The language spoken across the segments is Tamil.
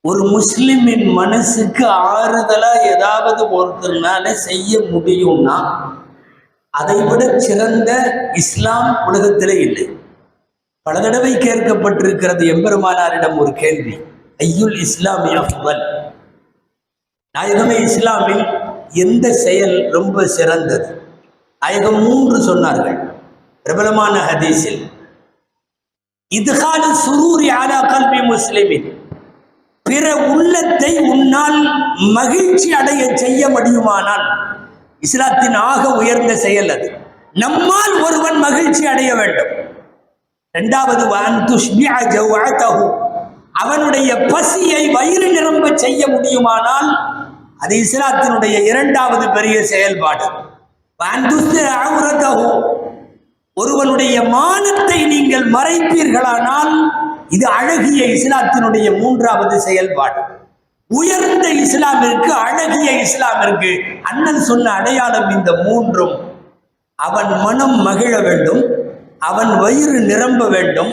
ஒரு முஸ்லிமின் மனசுக்கு ஆறுதலா ஏதாவது ஒருத்தர்னால செய்ய முடியும்னா அதை விட சிறந்த இஸ்லாம் உலகத்திலே இல்லை. பல தடவை கேட்கப்பட்டிருக்கிறது எம்பெருமானாரிடம் ஒரு கேள்வி, ஐயுல் இஸ்லாமி அஃதல், நாயகமே இஸ்லாமில் எந்த செயல் ரொம்ப சிறந்தது? நாயகம் 3 சொன்னார்கள் பிரபலமான ஹதீஸில். இத்காலு சுரூரி அலா கல்பி முஸ்லிமின், பிற உள்ளத்தை உன்னால் மகிழ்ச்சி அடைய செய்ய முடியுமானால் இஸ்லாத்தின் ஆக உயர்ந்த செயல் அது. நம்மால் ஒருவன் மகிழ்ச்சி அடைய வேண்டும். 2வது அவனுடைய பசியை வயிறு நிரம்ப செய்ய முடியுமானால் அது இஸ்லாத்தினுடைய 2வது பெரிய செயல்பாடு. ஒருவனுடைய மானத்தை நீங்கள் மறைப்பீர்களானால் இது அழகிய இஸ்லாத்தினுடைய 3வது செயல்பாடு. உயர்ந்த இஸ்லாமிற்கு, அழகிய இஸ்லாமிற்கு அண்ணன் சொன்ன அடையாளம் இந்த 3. அவன் மனம் மகிழ வேண்டும், அவன் வயிறு நிரம்ப வேண்டும்,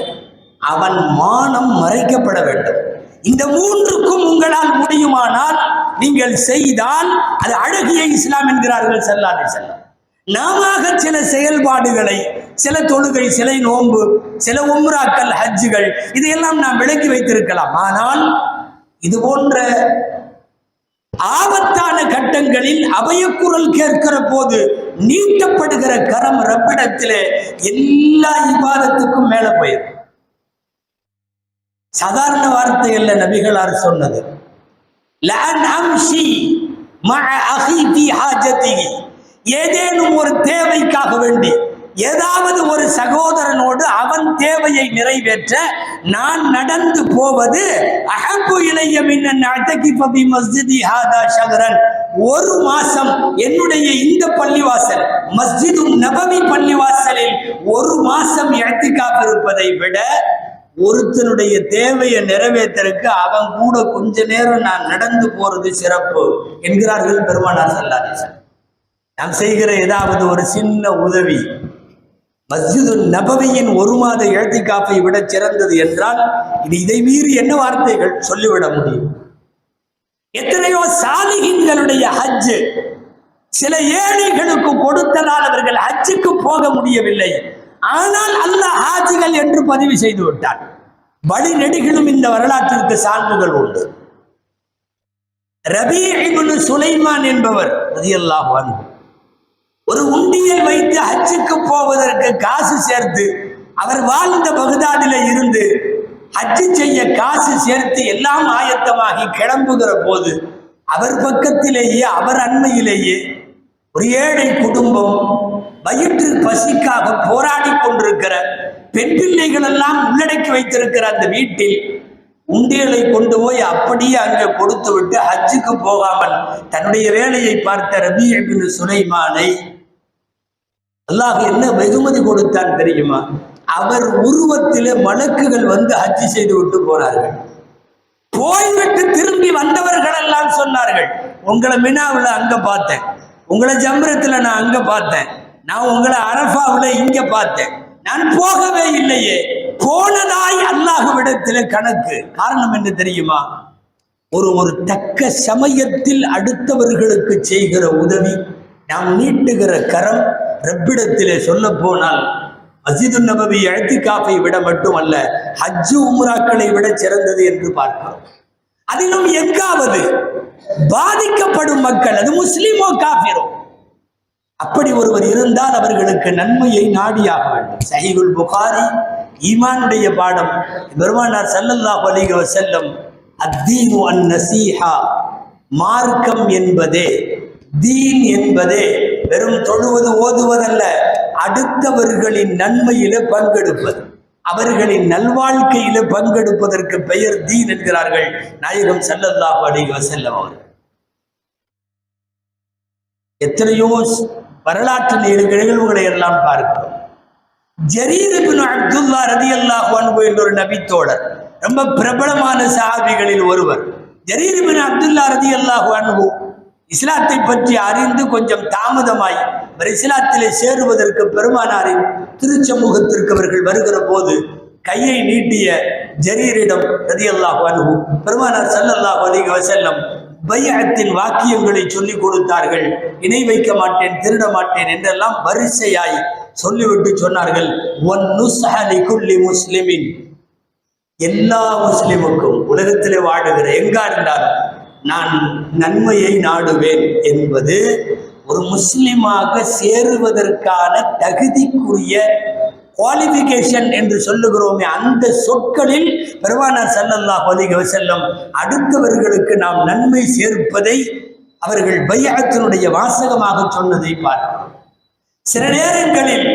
அவன் மானம் மறைக்கப்பட வேண்டும். இந்த 3க்கும் உங்களால் முடியுமானால் நீங்கள் செய்தால் அது அழகிய இஸ்லாம் என்கிறார்கள் ஸல்லல்லாஹு அலைஹி வஸல்லம். நாம சில செயல்பாடுகளை, சில தொழுகை, சில நோன்பு, சில உம்ராக்கள், ஹஜ்ஜுகள், இதையெல்லாம் நாம் விளக்கி வைத்திருக்கலாம். ஆனால் இது போன்ற ஆபத்தான கட்டங்களில் அபயக்குரல் கேட்கிற போது நீட்டப்படுகிற கரம் ரப்பிடத்திலே எல்லா இபாதத்துக்கும் மேல போயிடும். சாதாரண வார்த்தை அல்ல நபிகளார் சொன்னது. லஅன் அம்ஷி மஅ அஹி ஃபீ ஹாஜதிஹி, ஏதேனும் ஒரு தேவைக்காக வேண்டி ஏதாவது ஒரு சகோதரனோடு அவன் தேவையை நிறைவேற்ற நான் நடந்து போவது அஹப்பு இலைய மின்னன் அத்தகிஃப பி மஸ்ஜிதி ஹாதா ஷஹரன், 1 மாசம் என்னுடைய இந்த பள்ளிவாசல் மஸ்ஜிது நபவி பள்ளிவாசலில் 1 மாசம் இஅ்திகாஃப் இருப்பதை விட ஒருத்தனுடைய தேவையை நிறைவேற்றற்கு அவன் கூட கொஞ்ச நேரம் நான் நடந்து போறது சிறப்பு என்கிறார்கள் பெருமானார் ஸல்லல்லாஹு அலைஹி வஸல்லம். நாம் செய்கிற ஏதாவது ஒரு சின்ன உதவி மஸ்ஜிது நபவியின் 1 மாத இஅ்திகாஃபை விட சிறந்தது என்றால் இதை மீறி என்ன வார்த்தைகள் சொல்லிவிட முடியும்? எத்தனையோ சாலிஹீன்களுடைய ஹஜ் சில ஏழைகளுக்கு கொடுத்ததால் அவர்கள் ஹஜ்ஜுக்கு போக முடியவில்லை. ஆனால் அல்லாஹ் ஹாஜிகள் என்று பதிவு செய்து விட்டார். வழி நெடுகிலும் இந்த வரலாற்றிற்கு சான்றுகள் உண்டு. ரபீ இப்னு சுலைமான் என்பவர் ரலியல்லாஹு அன்ஹு ஒரு உண்டியல் வைத்து ஹஜ்ஜுக்கு போவதற்கு காசு சேர்த்து, அவர் வாழ்ந்த பகதாதில இருந்து ஹஜ்ஜு செய்ய காசு சேர்த்து எல்லாம் ஆயத்தமாகி கிளம்புகிற போது அவர் பக்கத்திலேயே, அவர் அண்மையிலேயே ஒரு ஏழை குடும்பம் வயிற்று பசிக்காக போராடி கொண்டிருக்கிற பெண் பிள்ளைகள் எல்லாம் உள்ளடக்கி வைத்திருக்கிற அந்த வீட்டில் உண்டியலை கொண்டு போய் அப்படியே அங்கே கொடுத்து விட்டு ஹஜ்ஜுக்கு போகாமல் தன்னுடைய வேலையை பார்த்த ரபீ இப்னு சுலைமானை அல்லாஹ் என்ன வெகுமதி கொடுத்தான் தெரியுமா? அவர் உருவத்திலே மலக்குகள் வந்து ஹஜ்ஜு செய்து விட்டு போனார்கள். போய்விட்டு திரும்பி வந்தவர்கள் எல்லாம் சொன்னார்கள், உங்களை மினாவில் அங்க பார்த்தேன், உங்களை ஜம்ரத்துல நான் அங்க பார்த்தேன், நான் உங்களை அரஃபாவில் இங்க பார்த்தேன், நான் போகவே இல்லையே. போனதாய் அல்லாஹ்விடத்தில் கணக்கு. காரணம் என்ன தெரியுமா? ஒரு தக்க சமயத்தில் அடுத்தவர்களுக்கு செய்கிற உதவி, நாம் நீட்டுகிற கரம் ரப்பிடத்திலே சொல்ல போனால் மஸ்ஜிது நபவி இஅ்திகாஃபை விட மட்டுமல்ல, ஹஜ்ஜு உம்ராக்களை விட சிறந்தது என்று பார்க்கிறோம். அதிலும் எங்காவது பாதிக்கப்படும் மக்கள், அது முஸ்லிமோ காஃபிரோ, அப்படி ஒருவர் இருந்தால் அவர்களுக்கு நன்மையை நாடியாக வேண்டும். சஹீஹுல் புகாரி ஈமானுடைய பாடம். பெருமானார் ஸல்லல்லாஹு அலைஹி வஸல்லம் அத்தீனு அன்-நஸீஹா, மார்க்கம் என்பதே, தீன் என்பதே வெறும் தொழுவது ஓதுவதல்ல, அடுத்தவர்களின் நன்மையில பங்கெடுப்பது, அவர்களின் நல்வாழ்க்கையில பங்கெடுப்பதற்கு பெயர் தீன் என்கிறார்கள் நாயகம் ஸல்லல்லாஹு அலைஹி வஸல்லம் அவர்கள். எத்தனையோ வரலாற்று நிகழ்வுகளை எல்லாம் பார்க்கிறோம். ஜரீர் இப்னு அப்துல்லா ரலியல்லாஹு அன்ஹு என்ற ஒரு நபித்தோழர், ரொம்ப பிரபலமான சஹாபிகளில் ஒருவர். ஜரீர் இப்னு அப்துல்லா ரலியல்லாஹு அன்ஹு இஸ்லாத்தை பற்றி அறிந்து கொஞ்சம் தாமதமாய் இஸ்லாத்திலே சேருவதற்கு பெருமானாரின் திருச்சமூகத்திற்கு அவர்கள் வருகிற போது கையை நீட்டிய ஜரீரிடம் ரலியல்லாஹு அன்ஹு பெருமானார் ஸல்லல்லாஹு அலைஹி வஸல்லம் பைஅத்தின் வாக்கியங்களை சொல்லிக் கொடுத்தார்கள். இணை வைக்க மாட்டேன், திருட மாட்டேன் என்றெல்லாம் வரிசையாய் சொல்லிவிட்டு சொன்னார்கள், ஒன் நுஸ்ஹ லிகுல்லி முஸ்லிமின், எல்லா முஸ்லிமுக்கும் உலகத்திலே வாழுகிற எங்கா இருந்தாலும் நான் நன்மையை நாடுவேன் என்பது ஒரு முஸ்லிமாக சேருவதற்கான தகுதிக்குரிய குவாலிஃபிகேஷன் என்று சொல்லுகிறோமே, அந்த சொற்களில் பெருமானார் ஸல்லல்லாஹு அலைஹி வஸல்லம் அடுத்தவர்களுக்கு நாம் நன்மை சேர்ப்பதை அவர்கள் பைஅத்தினுடைய வாசகமாக சொன்னதை பார்க்கிறோம். சில நேரங்களில்